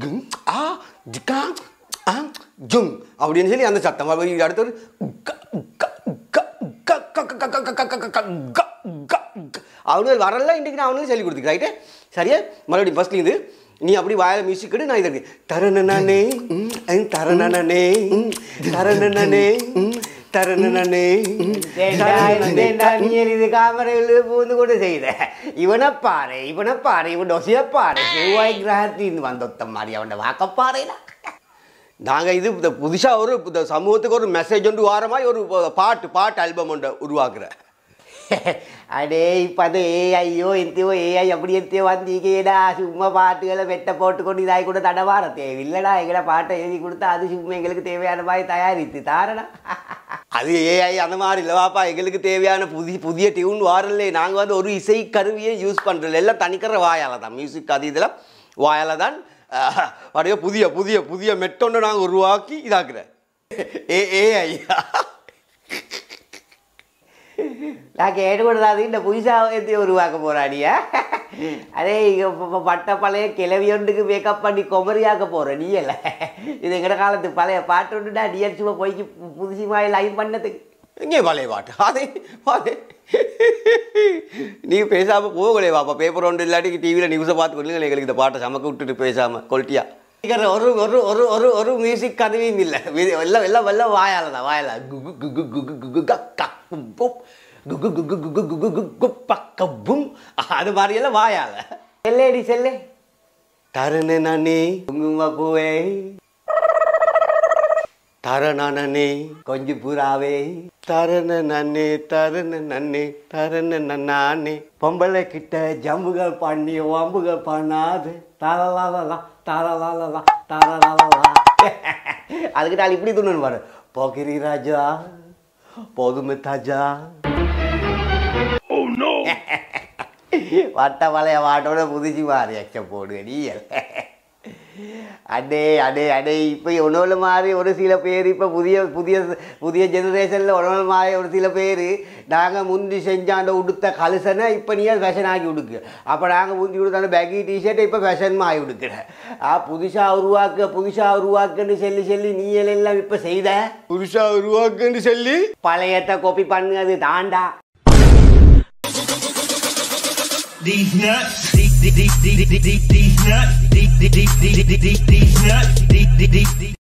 கும் ஆ ஜிகா ஆ ஜும் அப்படின்னு சொல்லி அந்த சத்தம் அடுத்து ஒரு அவனுக்கு வரல இன்றைக்கு நான் அவனுக்கு சொல்லி கொடுத்துக்கிறேன் ரைட்டு சரியா மறுபடியும் ஃபஸ்ட்லேருந்து நீ அப்படி வாயில மியூசிக் எடு நான் இதற்கு தரணனே தரணனே தரணனே தரணனே நீ இது காமரையில் பூந்து கூட செய்த இவனை பாரு இவன் டொசிய பாரு செவ்வாய் கிரகத்தின் வந்தொத்த மாதிரி அவனை வாக்கப்பாறையில நாங்கள் இது புதுசாக ஒரு சமூகத்துக்கு ஒரு மெசேஜ் ஒன்று வார மாதிரி ஒரு பாட்டு ஆல்பம் ஒன்று உருவாக்குறேன் அடே இப்போ அந்த ஏஐயோ எத்தையோ ஏஐ அப்படி எத்தையோ வந்தீங்கடா சும்மா பாட்டுகளை வெட்ட போட்டுக்கொண்டு இதாகி கூட தடவார தேவையில்லடா எங்கட பாட்டை எழுதி கொடுத்தா அது சும்மா எங்களுக்கு தேவையான மாதிரி தயாரித்து தாரடா அது ஏஐ அந்த மாதிரி இல்லை வாப்பா எங்களுக்கு தேவையான புதிய டியூன் வாரல்லே நாங்கள் வந்து ஒரு இசை கருவியை யூஸ் பண்ணுறோம் எல்லாம் தனிக்கிற வாயால் தான் மியூசிக் அது இதெல்லாம் வாயால் தான் அப்படியே புதிய புதிய புதிய மெட்டொன்று நாங்கள் உருவாக்கி இதாக்குறேன் ஏஐ நான் கேட்டுக்கூடாது இந்த புதுசாக எத்தி உருவாக்க போகிறாடியா அதே பட்ட பழைய கிளவி ஒன்றுக்கு மேக்கப் பண்ணி கொமரியாக்க போகிறேன் நீ இல்லை இது எங்கட காலத்து பழைய பாட்டு ஒன்றுடா நீ சும்மா போய்க்கு புதுசு மாதிரி லைன் பண்ணதுக்கு எங்கே பழைய பாட்டு அதே பாரு நீ பேசாமல் போகலே வாப்பா பேப்பர் ஒன்று இல்லாட்டி டிவியில் நியூஸை பார்த்து கொள்ளுங்க எங்களுக்கு இந்த பாட்டை சமக்க விட்டுட்டு பேசாமல் கொல்ட்டியா ஒரு ஒரு ஒரு ஒரு ஒரு மியூசிக் கருவியும் இல்லை எல்லாம் எல்லாம் எல்லாம் வாயால் தான் வாயால் அது மாதிரியெல்லாம் வாயால் செல்லேடி செல்லே தரணே நானே குங்கும பூவே தரணே கொஞ்சம் பூராவே தரண நன்னே நானே பொம்பளை கிட்ட ஜம்புகள் பண்ணி வம்புகள் பண்ணாது தரலாலா தரலாலா தரலாலா அதுக்கிட்ட இப்படி துண்ணு பாரு போகிரி ராஜா போதுமே தாஜா வட்ட வளைய வாட்டோட புதுச்சு மாறி எக்ஸ போடு நீ அடே அடே அடே இப்போ உணவுல மாதிரி ஒரு சில பேர் இப்போ புதிய புதிய புதிய ஜெனரேஷனில் உணவு மாதிரி ஒரு சில பேர் நாங்கள் முந்தி செஞ்சாண்ட உடுத்த கலுசனை இப்போ நீ ஃபேஷன் ஆக்கி உடுக்கு அப்போ நாங்கள் முந்தி உடுத்தாண்ட பேக்கி டிஷர்ட்டை இப்போ ஃபேஷன் ஆகி உடுக்கிறேன் புதுசாக உருவாக்குன்னு சொல்லி நீ எல்லாம் இப்போ செய்த புதுசாக உருவாக்குன்னு சொல்லி பழையத்தை காப்பி பண்ணுறது தாண்டா These nuts, these nuts, these nuts.